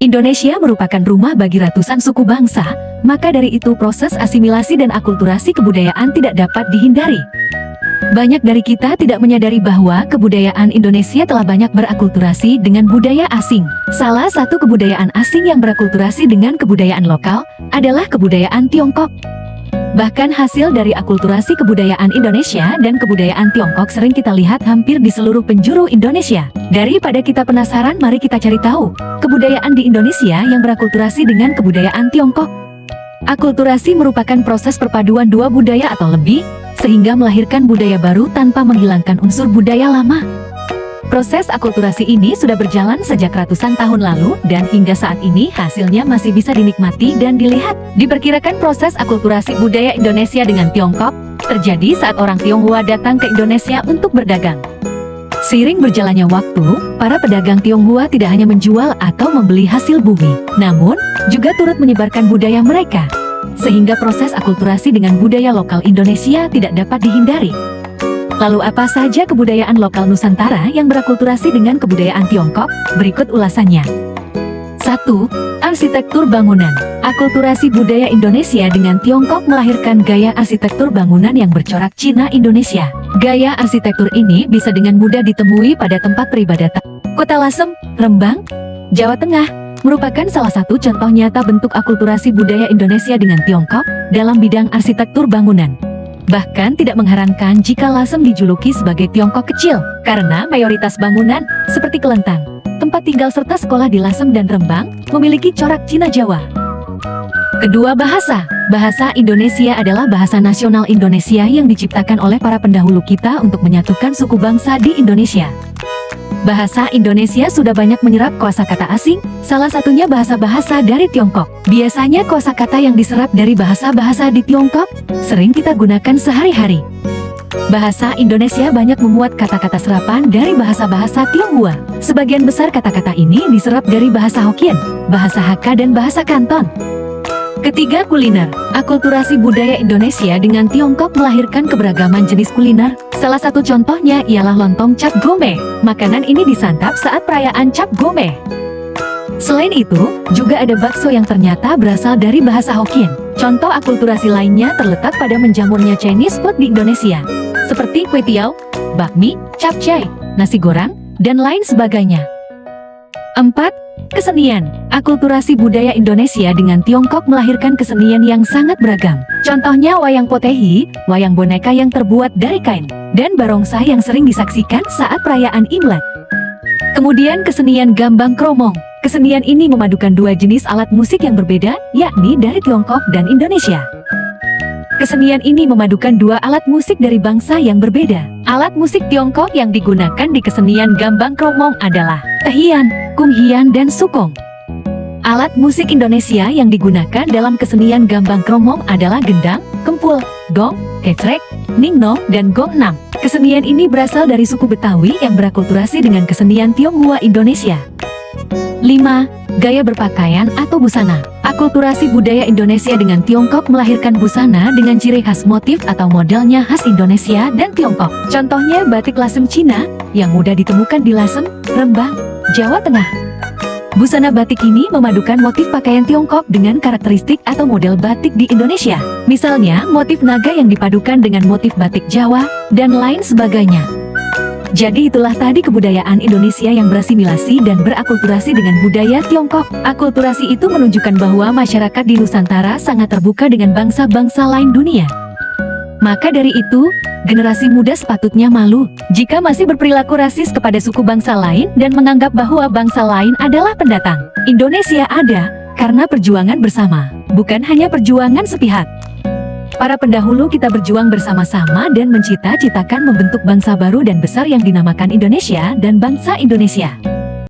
Indonesia merupakan rumah bagi ratusan suku bangsa, maka dari itu proses asimilasi dan akulturasi kebudayaan tidak dapat dihindari. Banyak dari kita tidak menyadari bahwa kebudayaan Indonesia telah banyak berakulturasi dengan budaya asing. Salah satu kebudayaan asing yang berakulturasi dengan kebudayaan lokal adalah kebudayaan Tiongkok. Bahkan hasil dari akulturasi kebudayaan Indonesia dan kebudayaan Tiongkok sering kita lihat hampir di seluruh penjuru Indonesia. Daripada kita penasaran, mari kita cari tahu kebudayaan di Indonesia yang berakulturasi dengan kebudayaan Tiongkok. Akulturasi merupakan proses perpaduan dua budaya atau lebih, sehingga melahirkan budaya baru tanpa menghilangkan unsur budaya lama. Proses akulturasi ini sudah berjalan sejak ratusan tahun lalu dan hingga saat ini hasilnya masih bisa dinikmati dan dilihat. Diperkirakan proses akulturasi budaya Indonesia dengan Tiongkok terjadi saat orang Tionghoa datang ke Indonesia untuk berdagang. Seiring berjalannya waktu, para pedagang Tionghoa tidak hanya menjual atau membeli hasil bumi, namun juga turut menyebarkan budaya mereka. Sehingga proses akulturasi dengan budaya lokal Indonesia tidak dapat dihindari. Lalu apa saja kebudayaan lokal Nusantara yang berakulturasi dengan kebudayaan Tiongkok? Berikut ulasannya. 1. Arsitektur bangunan. Akulturasi budaya Indonesia dengan Tiongkok melahirkan gaya arsitektur bangunan yang bercorak Cina Indonesia. Gaya arsitektur ini bisa dengan mudah ditemui pada tempat peribadatan. Kota Lasem, Rembang, Jawa Tengah, merupakan salah satu contoh nyata bentuk akulturasi budaya Indonesia dengan Tiongkok dalam bidang arsitektur bangunan. Bahkan tidak mengherankan jika Lasem dijuluki sebagai Tiongkok kecil, karena mayoritas bangunan, seperti kelentang, tempat tinggal serta sekolah di Lasem dan Rembang, memiliki corak Cina Jawa. Kedua, bahasa. Bahasa Indonesia adalah bahasa nasional Indonesia yang diciptakan oleh para pendahulu kita untuk menyatukan suku bangsa di Indonesia. Bahasa Indonesia sudah banyak menyerap kosakata asing, salah satunya bahasa-bahasa dari Tiongkok. Biasanya kosakata yang diserap dari bahasa-bahasa di Tiongkok sering kita gunakan sehari-hari. Bahasa Indonesia banyak memuat kata-kata serapan dari bahasa-bahasa Tionghoa. Sebagian besar kata-kata ini diserap dari bahasa Hokkien, bahasa Hakka dan bahasa Kanton. Ketiga, kuliner. Akulturasi budaya Indonesia dengan Tiongkok melahirkan keberagaman jenis kuliner. Salah satu contohnya ialah lontong cap gome. Makanan ini disantap saat perayaan cap gome. Selain itu, juga ada bakso yang ternyata berasal dari bahasa Hokkien. Contoh akulturasi lainnya terletak pada menjamurnya Chinese food di Indonesia, seperti kue tiao, bakmi, capcay, nasi goreng, dan lain sebagainya. 4. Kesenian. Akulturasi budaya Indonesia dengan Tiongkok melahirkan kesenian yang sangat beragam. Contohnya wayang potehi, wayang boneka yang terbuat dari kain, dan barongsai yang sering disaksikan saat perayaan Imlek. Kemudian kesenian gambang kromong. Kesenian ini memadukan dua jenis alat musik yang berbeda, yakni dari Tiongkok dan Indonesia. Kesenian ini memadukan dua alat musik dari bangsa yang berbeda. Alat musik Tiongkok yang digunakan di kesenian gambang kromong adalah tehian, kunghian, dan sukong. Alat musik Indonesia yang digunakan dalam kesenian gambang kromong adalah gendang, kempul, gong, kecrek, ningno, dan gongnam. Kesenian ini berasal dari suku Betawi yang berakulturasi dengan kesenian Tionghoa Indonesia. 5. Gaya berpakaian atau busana. Akulturasi budaya Indonesia dengan Tiongkok melahirkan busana dengan ciri khas motif atau modelnya khas Indonesia dan Tiongkok. Contohnya batik Lasem Cina yang mudah ditemukan di Lasem, Rembang, Jawa Tengah. Busana batik ini memadukan motif pakaian Tiongkok dengan karakteristik atau model batik di Indonesia. Misalnya motif naga yang dipadukan dengan motif batik Jawa, dan lain sebagainya. Jadi itulah tadi kebudayaan Indonesia yang berasimilasi dan berakulturasi dengan budaya Tiongkok. Akulturasi itu menunjukkan bahwa masyarakat di Nusantara sangat terbuka dengan bangsa-bangsa lain dunia. Maka dari itu, generasi muda sepatutnya malu jika masih berperilaku rasis kepada suku bangsa lain dan menganggap bahwa bangsa lain adalah pendatang. Indonesia ada karena perjuangan bersama, bukan hanya perjuangan sepihak. Para pendahulu kita berjuang bersama-sama dan mencita-citakan membentuk bangsa baru dan besar yang dinamakan Indonesia dan bangsa Indonesia.